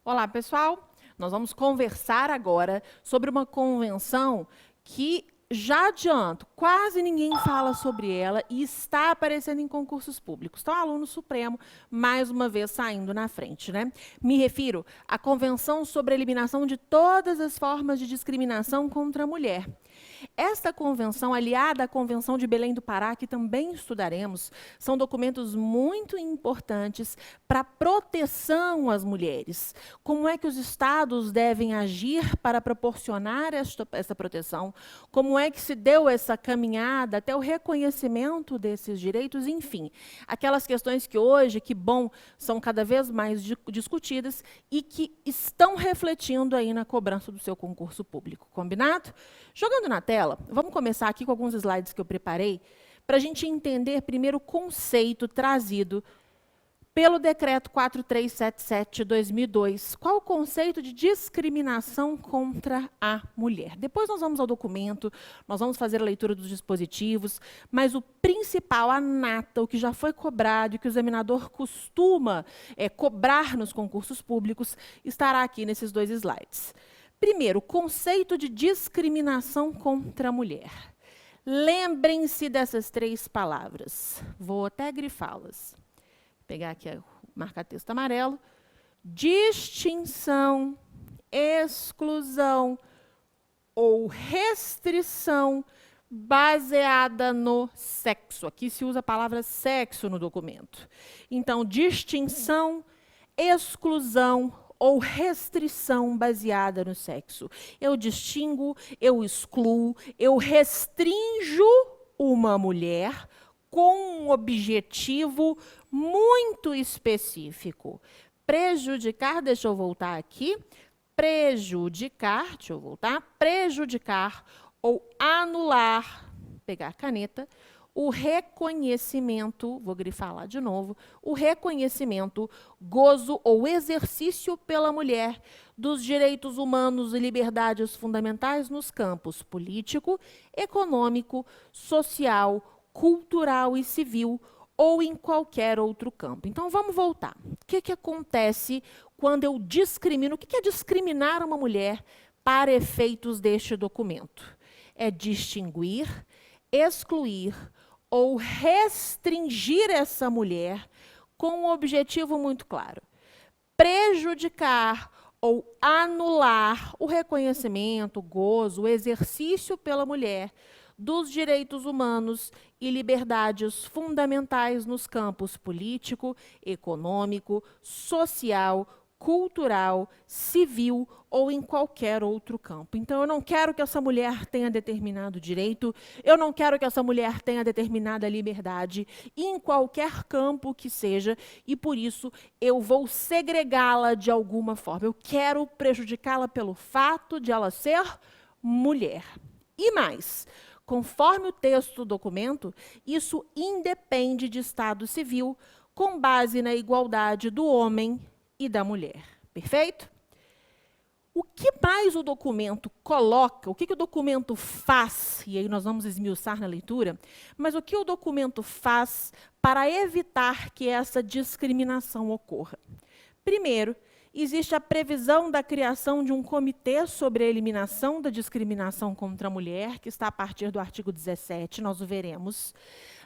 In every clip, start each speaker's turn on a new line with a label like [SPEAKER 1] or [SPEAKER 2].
[SPEAKER 1] Olá, pessoal. Nós vamos conversar agora sobre uma convenção que, já adianto, quase ninguém fala sobre ela e está aparecendo em concursos públicos. Então, o aluno Supremo, mais uma vez, saindo na frente, né? Me refiro à Convenção sobre a Eliminação de Todas as Formas de Discriminação contra a Mulher. Esta convenção, aliada à Convenção de Belém do Pará, que também estudaremos, são documentos muito importantes para a proteção às mulheres. Como é que os estados devem agir para proporcionar essa proteção? Como é que se deu essa caminhada até o reconhecimento desses direitos? Enfim, aquelas questões que hoje, que bom, são cada vez mais discutidas e que estão refletindo aí na cobrança do seu concurso público. Combinado? Jogando na tela, vamos começar aqui com alguns slides que eu preparei, para a gente entender primeiro o conceito trazido pelo Decreto 4377 de 2002. Qual o conceito de discriminação contra a mulher? Depois nós vamos ao documento, nós vamos fazer a leitura dos dispositivos, mas o principal, a nata, o que já foi cobrado e que o examinador costuma cobrar nos concursos públicos, estará aqui nesses dois slides. Primeiro, o conceito de discriminação contra a mulher. Lembrem-se dessas três palavras. Vou até grifá-las. Vou pegar aqui o marca-texto amarelo. Distinção, exclusão ou restrição baseada no sexo. Aqui se usa a palavra sexo no documento. Então, distinção, exclusão ou restrição baseada no sexo. Eu distingo, eu excluo, eu restrinjo uma mulher com um objetivo muito específico. Prejudicar, deixa eu voltar aqui, prejudicar, deixa eu voltar, prejudicar ou anular, pegar a caneta, o reconhecimento, vou grifar lá de novo, o reconhecimento, gozo ou exercício pela mulher dos direitos humanos e liberdades fundamentais nos campos político, econômico, social, cultural e civil, ou em qualquer outro campo. Então, vamos voltar. O que acontece quando eu discrimino? O que é discriminar uma mulher para efeitos deste documento? É distinguir, excluir ou restringir essa mulher com um objetivo muito claro. Prejudicar ou anular o reconhecimento, o gozo, o exercício pela mulher dos direitos humanos e liberdades fundamentais nos campos político, econômico, social, cultural, civil ou em qualquer outro campo. Então, eu não quero que essa mulher tenha determinado direito, eu não quero que essa mulher tenha determinada liberdade em qualquer campo que seja, e por isso eu vou segregá-la de alguma forma. Eu quero prejudicá-la pelo fato de ela ser mulher. E mais, conforme o texto do documento, isso independe de Estado civil, com base na igualdade do homem e da mulher. Perfeito? O que mais o documento coloca, o que o documento faz, e aí nós vamos esmiuçar na leitura, mas o que o documento faz para evitar que essa discriminação ocorra? Primeiro, existe a previsão da criação de um comitê sobre a eliminação da discriminação contra a mulher, que está a partir do artigo 17, nós o veremos.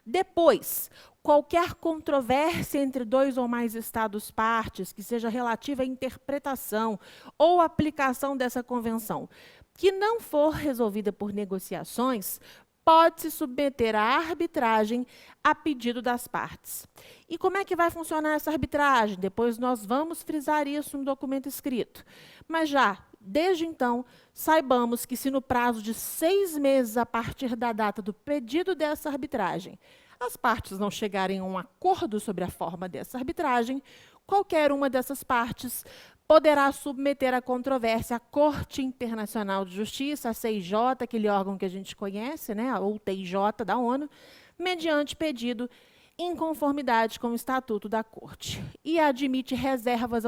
[SPEAKER 1] Depois, qualquer controvérsia entre dois ou mais estados-partes, que seja relativa à interpretação ou aplicação dessa convenção, que não for resolvida por negociações, pode se submeter à arbitragem a pedido das partes. E como é que vai funcionar essa arbitragem? Depois nós vamos frisar isso no documento escrito. Mas já, desde então, saibamos que se no prazo de 6 meses a partir da data do pedido dessa arbitragem, as partes não chegarem a um acordo sobre a forma dessa arbitragem, qualquer uma dessas partes poderá submeter a controvérsia à Corte Internacional de Justiça, a CIJ, aquele órgão que a gente conhece, né, ou TIJ da ONU, mediante pedido em conformidade com o Estatuto da Corte, e admite reservas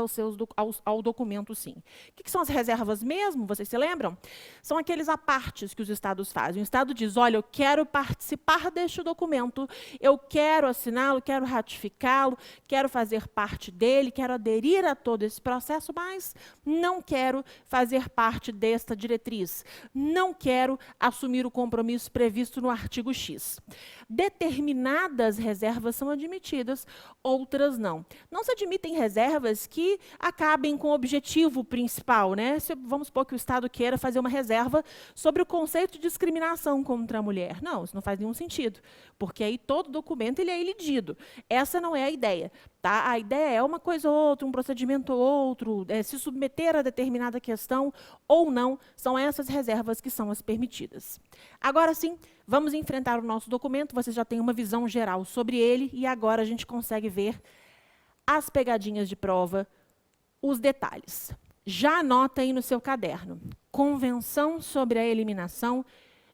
[SPEAKER 1] ao documento, sim. O que são as reservas mesmo? Vocês se lembram? São aqueles apartes que os estados fazem. O estado diz, olha, eu quero participar deste documento, eu quero assiná-lo, quero ratificá-lo, quero fazer parte dele, quero aderir a todo esse processo, mas não quero fazer parte desta diretriz, não quero assumir o compromisso previsto no artigo X. Determinadas reservas são admitidas, outras não. Não se admitem reservas que acabem com o objetivo principal, né? Vamos supor que o Estado queira fazer uma reserva sobre o conceito de discriminação contra a mulher. Não, isso não faz nenhum sentido, porque aí todo documento ele é elidido. Essa não é a ideia. Tá? A ideia é uma coisa ou outra, um procedimento ou outro, se submeter a determinada questão ou não, são essas reservas que são as permitidas. Agora sim, vamos enfrentar o nosso documento, você já tem uma visão geral sobre ele, e agora a gente consegue ver as pegadinhas de prova, os detalhes. Já anota aí no seu caderno, Convenção sobre a Eliminação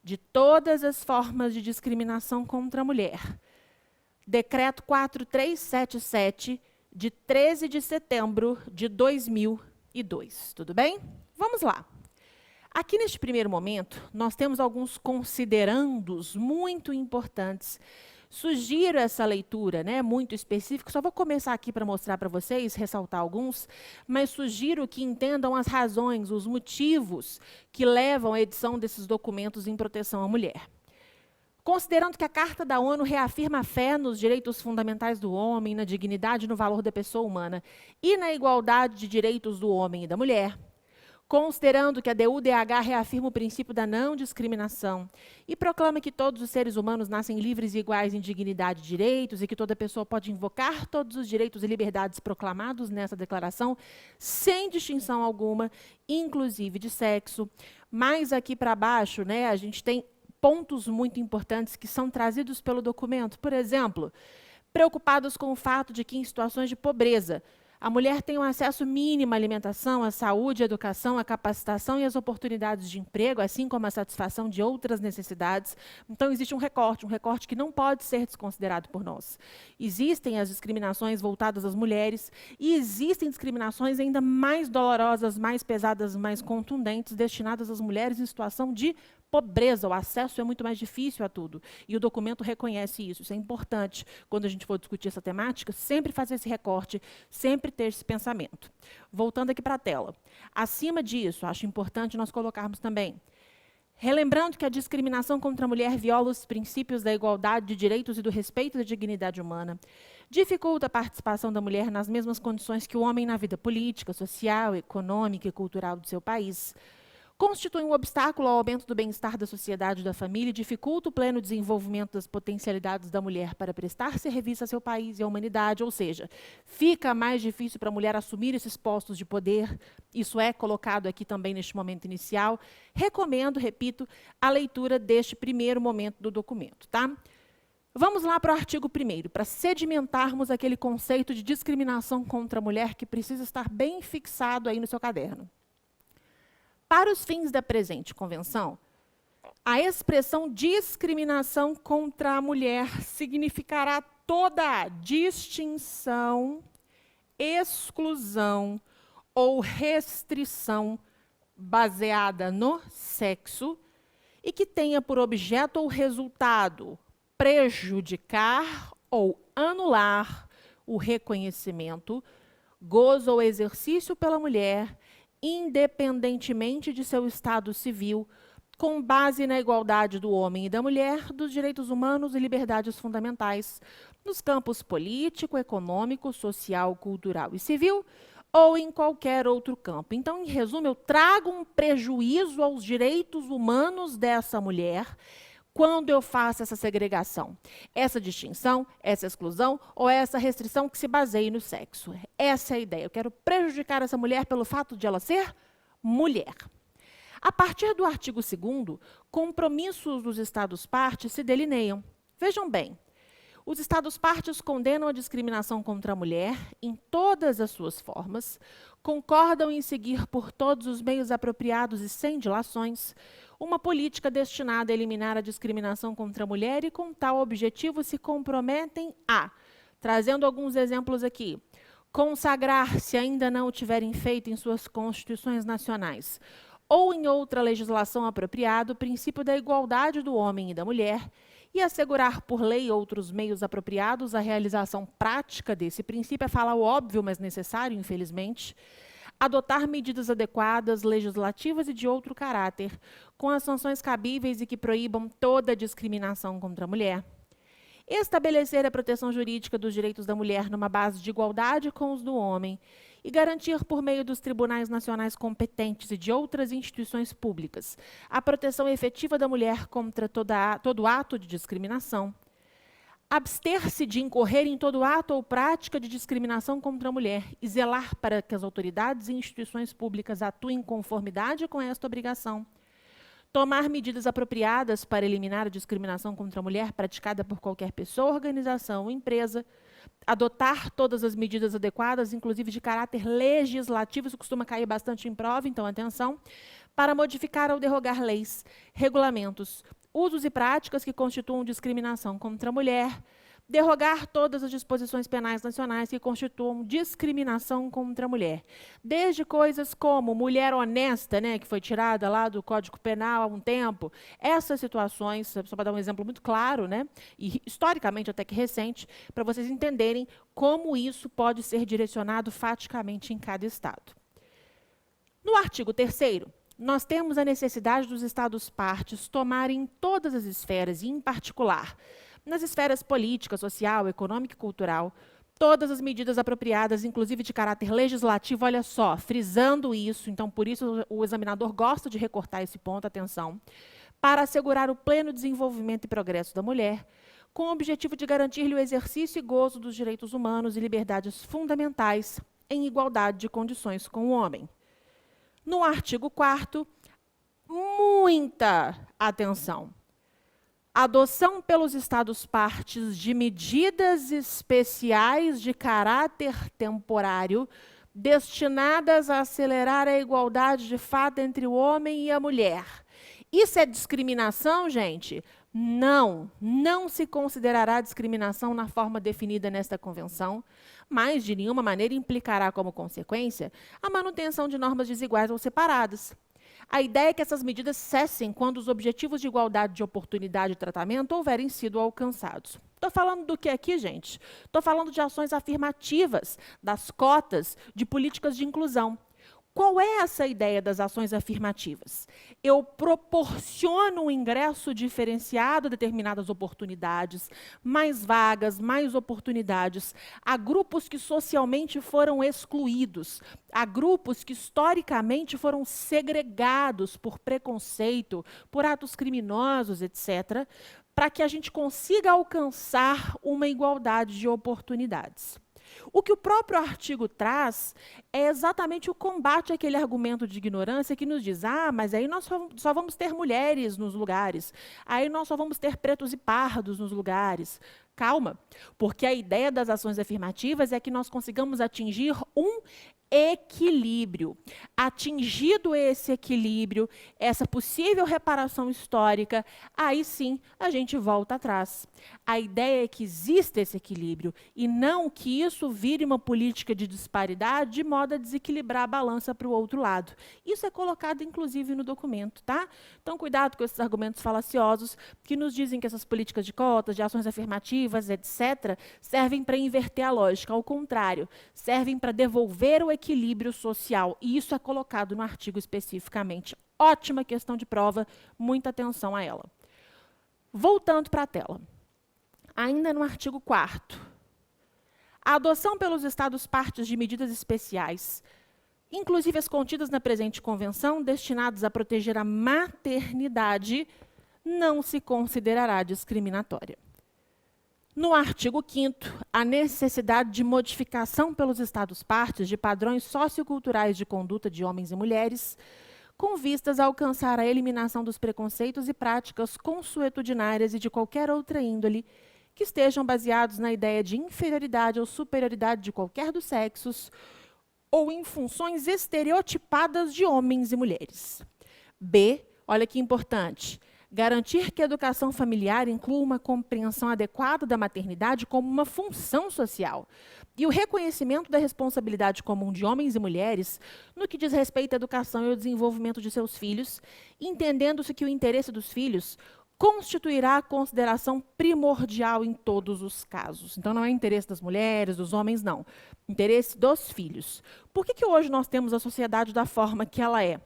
[SPEAKER 1] de todas as formas de discriminação contra a mulher. Decreto 4377, de 13 de setembro de 2002. Tudo bem? Vamos lá. Aqui, neste primeiro momento, nós temos alguns considerandos muito importantes. Sugiro essa leitura, né, muito específica. Só vou começar aqui para mostrar para vocês, ressaltar alguns, mas sugiro que entendam as razões, os motivos que levam à edição desses documentos em proteção à mulher. Considerando que a Carta da ONU reafirma a fé nos direitos fundamentais do homem, na dignidade e no valor da pessoa humana e na igualdade de direitos do homem e da mulher. Considerando que a DUDH reafirma o princípio da não discriminação e proclama que todos os seres humanos nascem livres e iguais em dignidade e direitos e que toda pessoa pode invocar todos os direitos e liberdades proclamados nessa declaração, sem distinção alguma, inclusive de sexo. Mais aqui para baixo, né, a gente tem pontos muito importantes que são trazidos pelo documento. Por exemplo, preocupados com o fato de que em situações de pobreza, a mulher tem um acesso mínimo à alimentação, à saúde, à educação, à capacitação e às oportunidades de emprego, assim como a satisfação de outras necessidades. Então, existe um recorte que não pode ser desconsiderado por nós. Existem as discriminações voltadas às mulheres e existem discriminações ainda mais dolorosas, mais pesadas, mais contundentes, destinadas às mulheres em situação de pobreza. O acesso é muito mais difícil a tudo. E o documento reconhece isso. Isso é importante, quando a gente for discutir essa temática, sempre fazer esse recorte, sempre ter esse pensamento. Voltando aqui para a tela. Acima disso, acho importante nós colocarmos também, relembrando que a discriminação contra a mulher viola os princípios da igualdade de direitos e do respeito da dignidade humana, dificulta a participação da mulher nas mesmas condições que o homem na vida política, social, econômica e cultural do seu país, constitui um obstáculo ao aumento do bem-estar da sociedade e da família e dificulta o pleno desenvolvimento das potencialidades da mulher para prestar serviço a seu país e à humanidade, ou seja, fica mais difícil para a mulher assumir esses postos de poder. Isso é colocado aqui também neste momento inicial. Recomendo, repito, a leitura deste primeiro momento do documento, tá? Vamos lá para o artigo 1º, para sedimentarmos aquele conceito de discriminação contra a mulher que precisa estar bem fixado aí no seu caderno. Para os fins da presente convenção, a expressão discriminação contra a mulher significará toda a distinção, exclusão ou restrição baseada no sexo e que tenha por objeto ou resultado prejudicar ou anular o reconhecimento, gozo ou exercício pela mulher, independentemente de seu estado civil, com base na igualdade do homem e da mulher, dos direitos humanos e liberdades fundamentais, nos campos político, econômico, social, cultural e civil, ou em qualquer outro campo. Então, em resumo, eu trago um prejuízo aos direitos humanos dessa mulher quando eu faço essa segregação, essa distinção, essa exclusão ou essa restrição que se baseie no sexo. Essa é a ideia. Eu quero prejudicar essa mulher pelo fato de ela ser mulher. A partir do artigo 2º, compromissos dos Estados-partes se delineiam. Vejam bem, Os Estados-partes condenam a discriminação contra a mulher em todas as suas formas, concordam em seguir por todos os meios apropriados e sem dilações uma política destinada a eliminar a discriminação contra a mulher e, com tal objetivo, se comprometem a, trazendo alguns exemplos aqui, consagrar, se ainda não o tiverem feito em suas constituições nacionais, ou em outra legislação apropriada, o princípio da igualdade do homem e da mulher, e assegurar por lei outros meios apropriados a realização prática desse princípio, é falar o óbvio, mas necessário, infelizmente, adotar medidas adequadas, legislativas e de outro caráter, com as sanções cabíveis e que proíbam toda discriminação contra a mulher. Estabelecer a proteção jurídica dos direitos da mulher numa base de igualdade com os do homem e garantir, por meio dos tribunais nacionais competentes e de outras instituições públicas, a proteção efetiva da mulher contra todo ato de discriminação. Abster-se de incorrer em todo ato ou prática de discriminação contra a mulher e zelar para que as autoridades e instituições públicas atuem em conformidade com esta obrigação. Tomar medidas apropriadas para eliminar a discriminação contra a mulher praticada por qualquer pessoa, organização ou empresa. Adotar todas as medidas adequadas, inclusive de caráter legislativo, isso costuma cair bastante em prova, então atenção, para modificar ou derrogar leis, regulamentos, usos e práticas que constituam discriminação contra a mulher, derrogar todas as disposições penais nacionais que constituam discriminação contra a mulher. Desde coisas como mulher honesta, né, que foi tirada lá do Código Penal há um tempo, essas situações, só para dar um exemplo muito claro, né, e historicamente até que recente, para vocês entenderem como isso pode ser direcionado faticamente em cada estado. No artigo 3º, nós temos a necessidade dos Estados-partes tomarem em todas as esferas, e em particular, nas esferas política, social, econômica e cultural, todas as medidas apropriadas, inclusive de caráter legislativo, olha só, frisando isso, então por isso o examinador gosta de recortar esse ponto, atenção, para assegurar o pleno desenvolvimento e progresso da mulher, com o objetivo de garantir-lhe o exercício e gozo dos direitos humanos e liberdades fundamentais em igualdade de condições com o homem. No artigo 4º, muita atenção. Adoção pelos Estados-partes de medidas especiais de caráter temporário destinadas a acelerar a igualdade de fato entre o homem e a mulher. Isso é discriminação, gente? Não, não se considerará discriminação na forma definida nesta convenção, mas de nenhuma maneira implicará como consequência a manutenção de normas desiguais ou separadas. A ideia é que essas medidas cessem quando os objetivos de igualdade de oportunidade e tratamento houverem sido alcançados. Estou falando do que aqui, gente? Estou falando de ações afirmativas, das cotas, de políticas de inclusão. Qual é essa ideia das ações afirmativas? Eu proporciono um ingresso diferenciado a determinadas oportunidades, mais vagas, mais oportunidades, a grupos que socialmente foram excluídos, a grupos que historicamente foram segregados por preconceito, por atos criminosos, etc., para que a gente consiga alcançar uma igualdade de oportunidades. O que o próprio artigo traz é exatamente o combate àquele argumento de ignorância que nos diz, mas aí nós só vamos ter mulheres nos lugares, aí nós só vamos ter pretos e pardos nos lugares. Calma, porque a ideia das ações afirmativas é que nós consigamos atingir um equilíbrio. Atingido esse equilíbrio, essa possível reparação histórica, aí sim a gente volta atrás. A ideia é que exista esse equilíbrio e não que isso vire uma política de disparidade de modo a desequilibrar a balança para o outro lado. Isso é colocado, inclusive, no documento, tá? Então, cuidado com esses argumentos falaciosos que nos dizem que essas políticas de cotas, de ações afirmativas, etc., servem para inverter a lógica. Ao contrário, servem para devolver o equilíbrio social. E isso é colocado no artigo especificamente. Ótima questão de prova, muita atenção a ela. Voltando para a tela. Ainda no artigo 4º. A adoção pelos Estados-partes de medidas especiais, inclusive as contidas na presente convenção, destinadas a proteger a maternidade, não se considerará discriminatória. No artigo 5º, a necessidade de modificação pelos Estados-partes de padrões socioculturais de conduta de homens e mulheres, com vistas a alcançar a eliminação dos preconceitos e práticas consuetudinárias e de qualquer outra índole que estejam baseados na ideia de inferioridade ou superioridade de qualquer dos sexos ou em funções estereotipadas de homens e mulheres. B, olha que importante, garantir que a educação familiar inclua uma compreensão adequada da maternidade como uma função social e o reconhecimento da responsabilidade comum de homens e mulheres no que diz respeito à educação e ao desenvolvimento de seus filhos, entendendo-se que o interesse dos filhos constituirá a consideração primordial em todos os casos. Então, não é interesse das mulheres, dos homens, não. Interesse dos filhos. Por que hoje nós temos a sociedade da forma que ela é?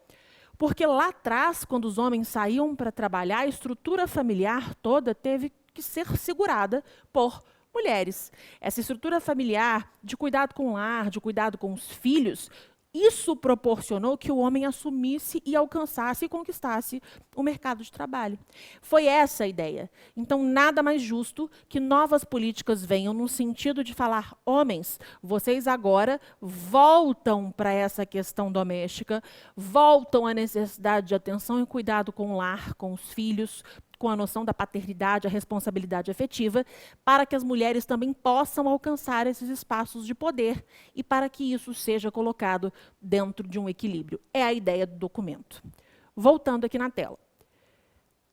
[SPEAKER 1] Porque lá atrás, quando os homens saíam para trabalhar, a estrutura familiar toda teve que ser segurada por mulheres. Essa estrutura familiar de cuidado com o lar, de cuidado com os filhos, isso proporcionou que o homem assumisse e alcançasse e conquistasse o mercado de trabalho. Foi essa a ideia. Então, nada mais justo que novas políticas venham no sentido de falar, homens, vocês agora voltam para essa questão doméstica, voltam à necessidade de atenção e cuidado com o lar, com os filhos, com a noção da paternidade, a responsabilidade afetiva, para que as mulheres também possam alcançar esses espaços de poder e para que isso seja colocado dentro de um equilíbrio. É a ideia do documento. Voltando aqui na tela.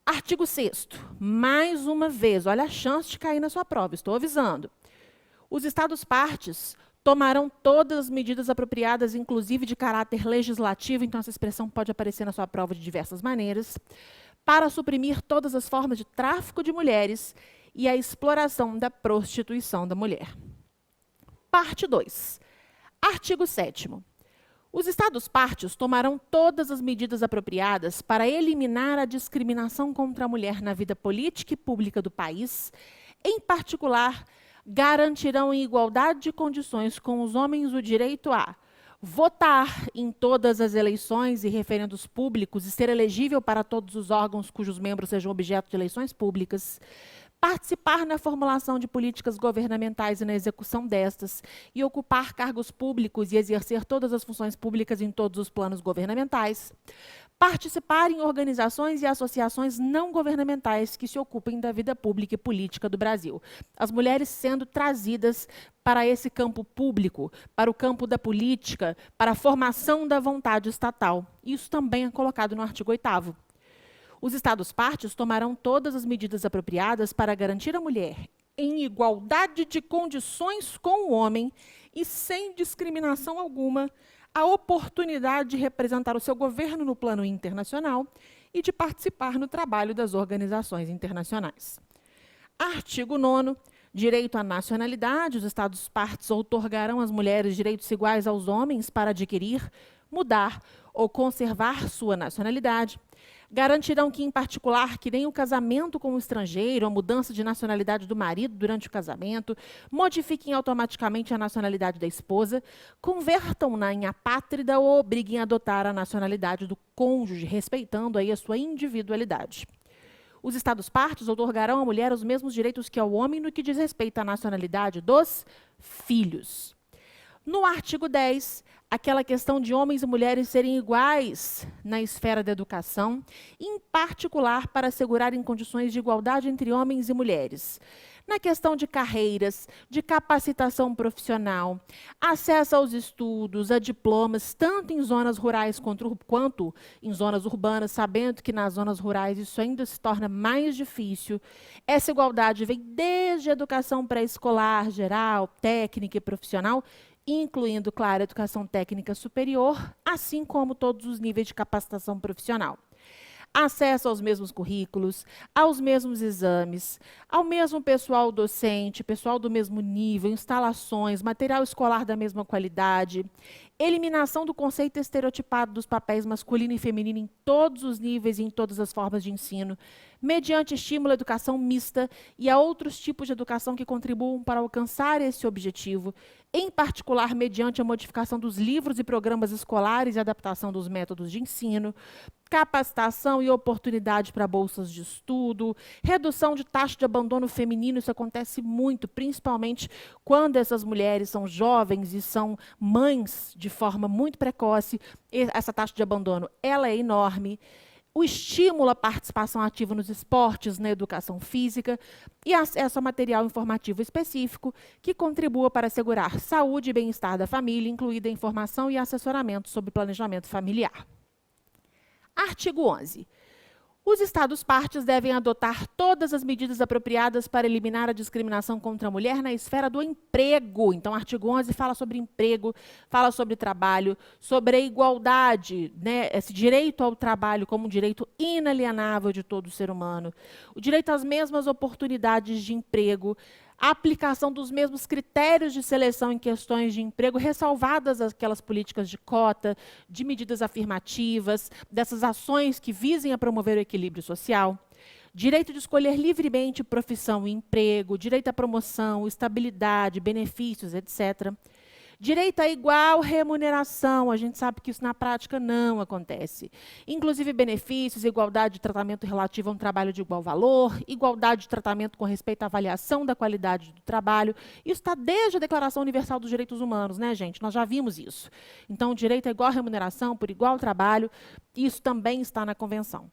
[SPEAKER 1] Artigo 6º. Mais uma vez, olha a chance de cair na sua prova, estou avisando. Os Estados-partes tomarão todas as medidas apropriadas, inclusive de caráter legislativo, então essa expressão pode aparecer na sua prova de diversas maneiras, para suprimir todas as formas de tráfico de mulheres e a exploração da prostituição da mulher. Parte 2. Artigo 7º. Os Estados-partes tomarão todas as medidas apropriadas para eliminar a discriminação contra a mulher na vida política e pública do país, em particular, garantirão em igualdade de condições com os homens o direito a votar em todas as eleições e referendos públicos e ser elegível para todos os órgãos cujos membros sejam objeto de eleições públicas, participar na formulação de políticas governamentais e na execução destas, e ocupar cargos públicos e exercer todas as funções públicas em todos os planos governamentais, participar em organizações e associações não governamentais que se ocupem da vida pública e política do Brasil. As mulheres sendo trazidas para esse campo público, para o campo da política, para a formação da vontade estatal. Isso também é colocado no artigo 8º. Os Estados-partes tomarão todas as medidas apropriadas para garantir à mulher, em igualdade de condições com o homem e sem discriminação alguma, a oportunidade de representar o seu governo no plano internacional e de participar no trabalho das organizações internacionais. Artigo 9º. Direito à nacionalidade. Os Estados-partes outorgarão às mulheres direitos iguais aos homens para adquirir, mudar ou conservar sua nacionalidade. Garantirão que, em particular, que nem o casamento com o estrangeiro, a mudança de nacionalidade do marido durante o casamento, modifiquem automaticamente a nacionalidade da esposa, convertam-na em apátrida ou obriguem a adotar a nacionalidade do cônjuge, respeitando aí a sua individualidade. Os Estados-partes outorgarão à mulher os mesmos direitos que ao homem no que diz respeito à nacionalidade dos filhos. No artigo 10, aquela questão de homens e mulheres serem iguais na esfera da educação, em particular para assegurarem condições de igualdade entre homens e mulheres. Na questão de carreiras, de capacitação profissional, acesso aos estudos, a diplomas, tanto em zonas rurais quanto em zonas urbanas, sabendo que nas zonas rurais isso ainda se torna mais difícil. Essa igualdade vem desde a educação pré-escolar, geral, técnica e profissional, incluindo, claro, a educação técnica superior, assim como todos os níveis de capacitação profissional. Acesso aos mesmos currículos, aos mesmos exames, ao mesmo pessoal docente, pessoal do mesmo nível, instalações, material escolar da mesma qualidade, eliminação do conceito estereotipado dos papéis masculino e feminino em todos os níveis e em todas as formas de ensino, mediante estímulo à educação mista e a outros tipos de educação que contribuam para alcançar esse objetivo, em particular mediante a modificação dos livros e programas escolares e adaptação dos métodos de ensino, capacitação e oportunidade para bolsas de estudo, redução de taxa de abandono feminino, isso acontece muito, principalmente quando essas mulheres são jovens e são mães de forma muito precoce, essa taxa de abandono ela é enorme. o estímulo à participação ativa nos esportes, na educação física e acesso a material informativo específico que contribua para assegurar saúde e bem-estar da família, incluída informação e assessoramento sobre planejamento familiar. Artigo 11. Os Estados-partes devem adotar todas as medidas apropriadas para eliminar a discriminação contra a mulher na esfera do emprego. Então, o artigo 11 fala sobre emprego, fala sobre trabalho, sobre a igualdade, né, esse direito ao trabalho como um direito inalienável de todo ser humano, o direito às mesmas oportunidades de emprego, a aplicação dos mesmos critérios de seleção em questões de emprego, ressalvadas aquelas políticas de cota, de medidas afirmativas, dessas ações que visem a promover o equilíbrio social. Direito de escolher livremente profissão e emprego, direito à promoção, estabilidade, benefícios, etc. Direito à igual remuneração, a gente sabe que isso na prática não acontece. Inclusive benefícios, igualdade de tratamento relativo a um trabalho de igual valor, igualdade de tratamento com respeito à avaliação da qualidade do trabalho. Isso está desde a Declaração Universal dos Direitos Humanos, né, gente? Nós já vimos isso. Então, direito à igual remuneração por igual trabalho, isso também está na Convenção.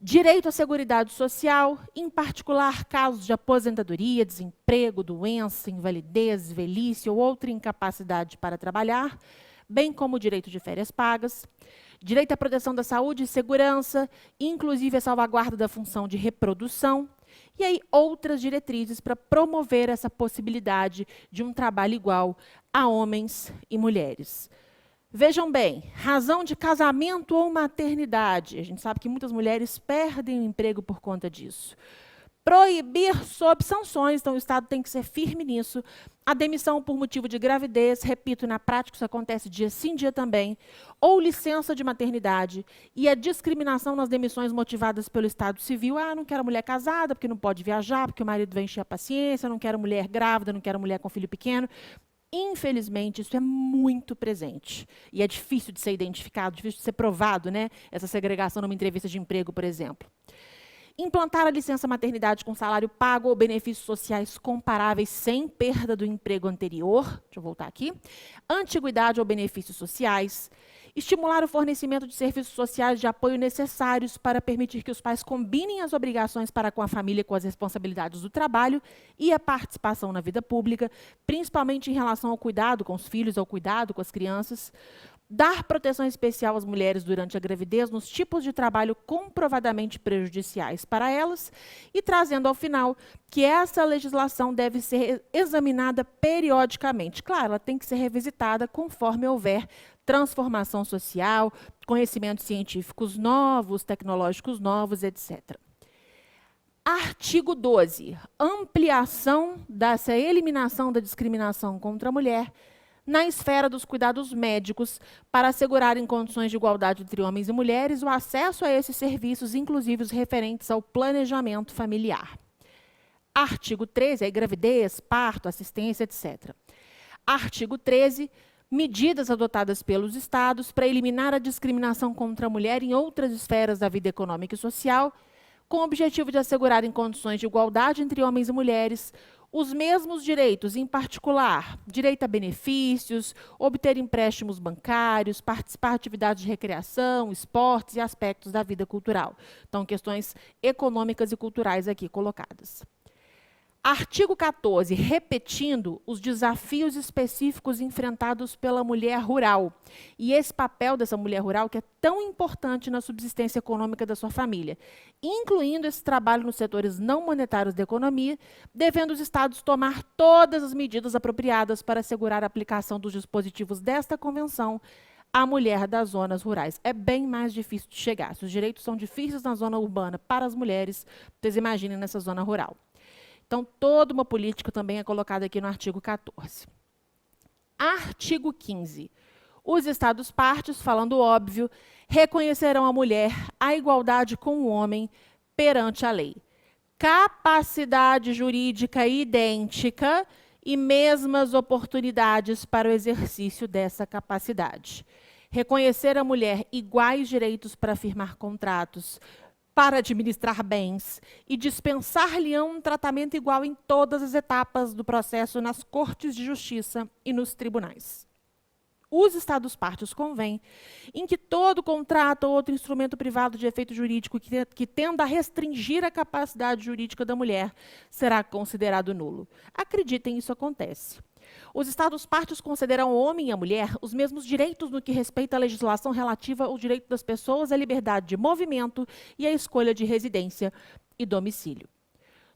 [SPEAKER 1] Direito à seguridade social, em particular casos de aposentadoria, desemprego, doença, invalidez, velhice ou outra incapacidade para trabalhar, bem como o direito de férias pagas. Direito à proteção da saúde e segurança, inclusive a salvaguarda da função de reprodução. E aí outras diretrizes para promover essa possibilidade de um trabalho igual a homens e mulheres. Vejam bem, razão de casamento ou maternidade. A gente sabe que muitas mulheres perdem o emprego por conta disso. Proibir sob sanções, então o Estado tem que ser firme nisso. A demissão por motivo de gravidez, repito, na prática isso acontece dia sim, dia também. Ou licença de maternidade. E a discriminação nas demissões motivadas pelo Estado Civil. Ah, não quero mulher casada, porque não pode viajar, porque o marido vai encher a paciência, não quero mulher grávida, não quero mulher com filho pequeno. Infelizmente, isso é muito presente. E é difícil de ser identificado, difícil de ser provado, né? Essa segregação numa entrevista de emprego, por exemplo. Implantar a licença maternidade com salário pago ou benefícios sociais comparáveis sem perda do emprego anterior. Deixa eu voltar aqui. Antiguidade ou benefícios sociais. Estimular o fornecimento de serviços sociais de apoio necessários para permitir que os pais combinem as obrigações para com a família com as responsabilidades do trabalho e a participação na vida pública, principalmente em relação ao cuidado com os filhos, ao cuidado com as crianças. Dar proteção especial às mulheres durante a gravidez nos tipos de trabalho comprovadamente prejudiciais para elas e trazendo ao final que essa legislação deve ser examinada periodicamente. Claro, ela tem que ser revisitada conforme houver transformação social, conhecimentos científicos novos, tecnológicos novos, etc. Artigo 12. Ampliação dessa eliminação da discriminação contra a mulher na esfera dos cuidados médicos para assegurar em condições de igualdade entre homens e mulheres o acesso a esses serviços, inclusive os referentes ao planejamento familiar. Artigo 13, aí gravidez, parto, assistência, etc. Artigo 13, medidas adotadas pelos Estados para eliminar a discriminação contra a mulher em outras esferas da vida econômica e social, com o objetivo de assegurar em condições de igualdade entre homens e mulheres os mesmos direitos, em particular, direito a benefícios, obter empréstimos bancários, participar de atividades de recreação, esportes e aspectos da vida cultural. Então, questões econômicas e culturais aqui colocadas. Artigo 14, repetindo os desafios específicos enfrentados pela mulher rural. E esse papel dessa mulher rural que é tão importante na subsistência econômica da sua família, incluindo esse trabalho nos setores não monetários da economia, devendo os Estados tomar todas as medidas apropriadas para assegurar a aplicação dos dispositivos desta convenção à mulher das zonas rurais. É bem mais difícil de chegar. Se os direitos são difíceis na zona urbana para as mulheres, vocês imaginem nessa zona rural. Então, toda uma política também é colocada aqui no artigo 14. Artigo 15. Os Estados-partes, falando óbvio, reconhecerão a mulher a igualdade com o homem perante a lei. Capacidade jurídica idêntica e mesmas oportunidades para o exercício dessa capacidade. Reconhecer à mulher iguais direitos para firmar contratos, para administrar bens e dispensar-lhe um tratamento igual em todas as etapas do processo nas cortes de justiça e nos tribunais. os Estados-partes convêm em que todo contrato ou outro instrumento privado de efeito jurídico que tenda a restringir a capacidade jurídica da mulher será considerado nulo. Acreditem, isso acontece. Os Estados-partes concederão ao homem e à mulher os mesmos direitos no que respeita à legislação relativa ao direito das pessoas à liberdade de movimento e à escolha de residência e domicílio.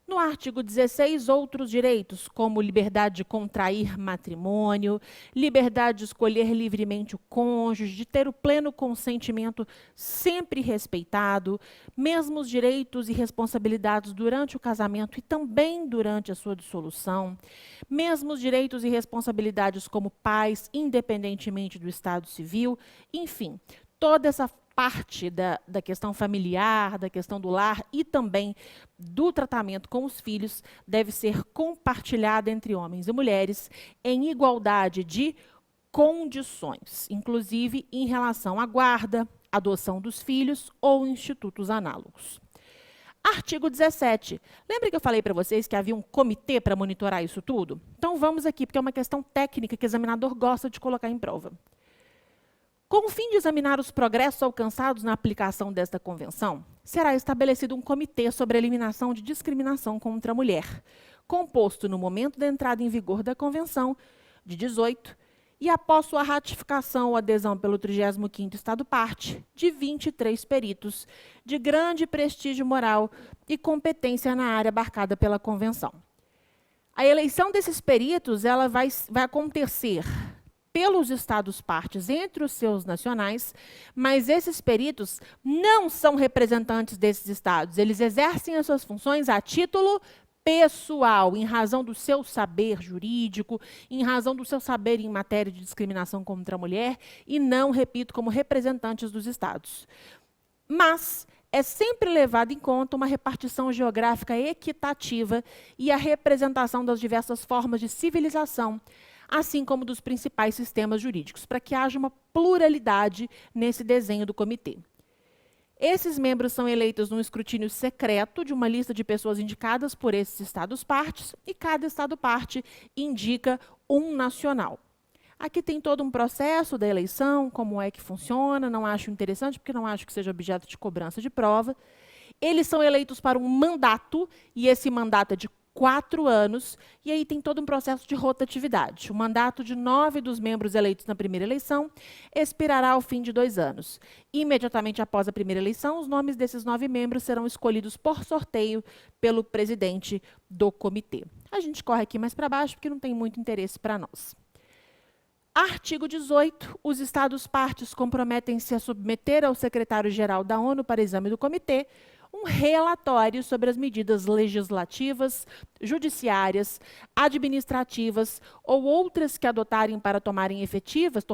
[SPEAKER 1] No artigo 16, outros direitos, como liberdade de contrair matrimônio, liberdade de escolher livremente o cônjuge, de ter o pleno consentimento sempre respeitado, mesmos direitos e responsabilidades durante o casamento e também durante a sua dissolução, mesmos direitos e responsabilidades como pais, independentemente do estado civil, enfim, toda essa parte da questão familiar, da questão do lar e também do tratamento com os filhos deve ser compartilhada entre homens e mulheres em igualdade de condições, inclusive em relação à guarda, adoção dos filhos ou institutos análogos. Artigo 17. Lembra que eu falei para vocês que havia um comitê para monitorar isso tudo? Então vamos aqui, porque é uma questão técnica que o examinador gosta de colocar em prova. Com o fim de examinar os progressos alcançados na aplicação desta convenção, será estabelecido um comitê sobre a eliminação de discriminação contra a mulher, composto no momento da entrada em vigor da convenção, de 18, e após sua ratificação ou adesão pelo 35º Estado-parte, de 23 peritos, de grande prestígio moral e competência na área abarcada pela convenção. A eleição desses peritos ela vai acontecer pelos Estados-partes entre os seus nacionais, mas esses peritos não são representantes desses estados. Eles exercem as suas funções a título pessoal, em razão do seu saber jurídico, em razão do seu saber em matéria de discriminação contra a mulher, e não, repito, como representantes dos estados. Mas é sempre levado em conta uma repartição geográfica equitativa e a representação das diversas formas de civilização, assim como dos principais sistemas jurídicos, para que haja uma pluralidade nesse desenho do comitê. Esses membros são eleitos num escrutínio secreto de uma lista de pessoas indicadas por esses Estados-partes, e cada Estado-parte indica um nacional. Aqui tem todo um processo da eleição, como é que funciona, não acho interessante, porque não acho que seja objeto de cobrança de prova. Eles são eleitos para um mandato, e esse mandato é de 4 anos, e aí tem todo um processo de rotatividade. O mandato de 9 dos membros eleitos na primeira eleição expirará ao fim de 2 anos. Imediatamente após a primeira eleição, os nomes desses 9 membros serão escolhidos por sorteio pelo presidente do comitê. A gente corre aqui mais para baixo, porque não tem muito interesse para nós. Artigo 18. Os Estados-partes comprometem-se a submeter ao secretário-geral da ONU para exame do comitê um relatório sobre as medidas legislativas, judiciárias, administrativas ou outras que adotarem para tornarem efetivas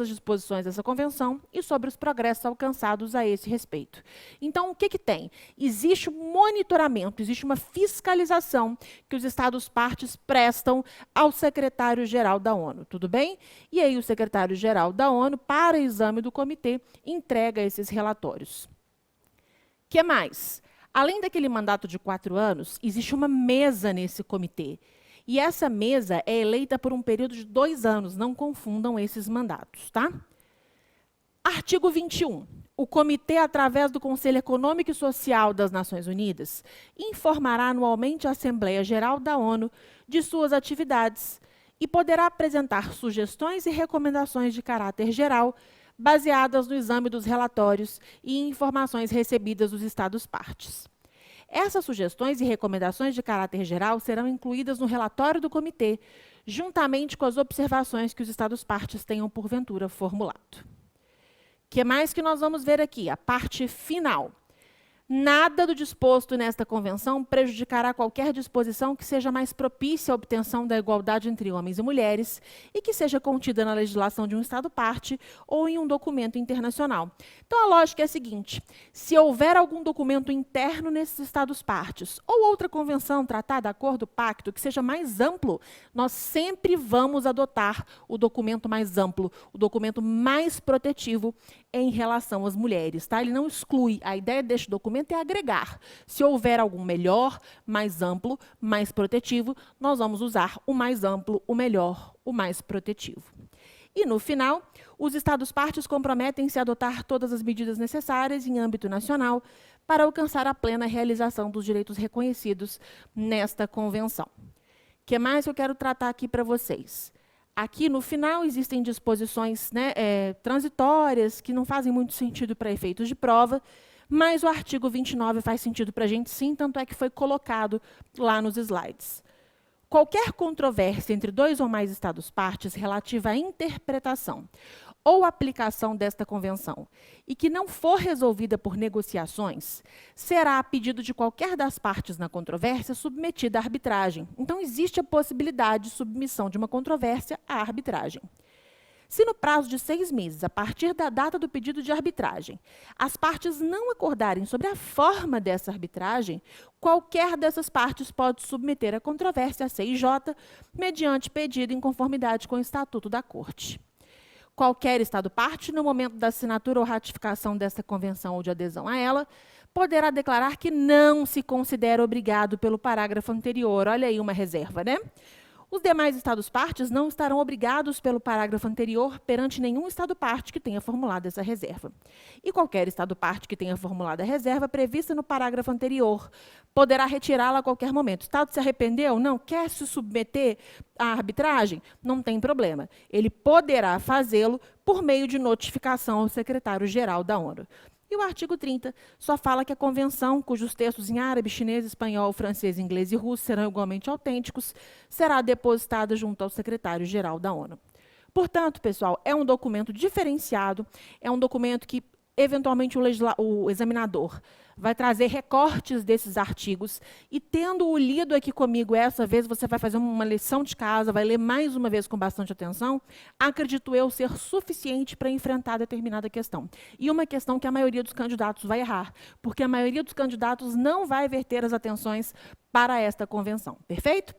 [SPEAKER 1] as disposições dessa convenção e sobre os progressos alcançados a esse respeito. Então, o que tem? Existe um monitoramento, existe uma fiscalização que os Estados-partes prestam ao secretário-geral da ONU, tudo bem? E aí o secretário-geral da ONU, para exame do comitê, entrega esses relatórios. O que mais? Além daquele mandato de 4 anos, existe uma mesa nesse comitê. E essa mesa é eleita por um período de 2 anos. Não confundam esses mandatos, tá? Artigo 21. O comitê, através do Conselho Econômico e Social das Nações Unidas, informará anualmente a Assembleia Geral da ONU de suas atividades e poderá apresentar sugestões e recomendações de caráter geral baseadas no exame dos relatórios e informações recebidas dos Estados-partes. Essas sugestões e recomendações de caráter geral serão incluídas no relatório do comitê, juntamente com as observações que os Estados-partes tenham, porventura, formulado. O que mais que nós vamos ver aqui? A parte final. Nada do disposto nesta convenção prejudicará qualquer disposição que seja mais propícia à obtenção da igualdade entre homens e mulheres e que seja contida na legislação de um Estado-parte ou em um documento internacional. Então, a lógica é a seguinte: se houver algum documento interno nesses Estados-partes ou outra convenção, tratado, acordo, pacto, que seja mais amplo, nós sempre vamos adotar o documento mais amplo, o documento mais protetivo em relação às mulheres, tá? Ele não exclui. A ideia deste documento é agregar. Se houver algum melhor, mais amplo, mais protetivo, nós vamos usar o mais amplo, o melhor, o mais protetivo. E, no final, os Estados-partes comprometem-se a adotar todas as medidas necessárias em âmbito nacional para alcançar a plena realização dos direitos reconhecidos nesta Convenção. O que mais eu quero tratar aqui para vocês? Aqui, no final, existem disposições transitórias que não fazem muito sentido para efeitos de prova, mas o artigo 29 faz sentido para a gente sim, tanto é que foi colocado lá nos slides. Qualquer controvérsia entre dois ou mais Estados-partes relativa à interpretação ou aplicação desta convenção e que não for resolvida por negociações, será, a pedido de qualquer das partes na controvérsia, submetida à arbitragem. Então, existe a possibilidade de submissão de uma controvérsia à arbitragem. Se no prazo de 6 meses, a partir da data do pedido de arbitragem, as partes não acordarem sobre a forma dessa arbitragem, qualquer dessas partes pode submeter a controvérsia à CIJ, mediante pedido em conformidade com o Estatuto da Corte. Qualquer Estado-parte, no momento da assinatura ou ratificação desta convenção ou de adesão a ela, poderá declarar que não se considera obrigado pelo parágrafo anterior. Olha aí uma reserva, né? Os demais Estados-partes não estarão obrigados pelo parágrafo anterior perante nenhum Estado-parte que tenha formulado essa reserva. E qualquer Estado-parte que tenha formulado a reserva prevista no parágrafo anterior poderá retirá-la a qualquer momento. O Estado se arrependeu? Não. Quer se submeter à arbitragem? Não tem problema. Ele poderá fazê-lo por meio de notificação ao secretário-geral da ONU. E o artigo 30 só fala que a convenção, cujos textos em árabe, chinês, espanhol, francês, inglês e russo serão igualmente autênticos, será depositada junto ao secretário-geral da ONU. Portanto, pessoal, é um documento diferenciado, é um documento que, eventualmente, o examinador vai trazer recortes desses artigos e, tendo-o lido aqui comigo essa vez, você vai fazer uma lição de casa, vai ler mais uma vez com bastante atenção, acredito eu ser suficiente para enfrentar determinada questão. E uma questão que a maioria dos candidatos vai errar, porque a maioria dos candidatos não vai verter as atenções para esta convenção. Perfeito?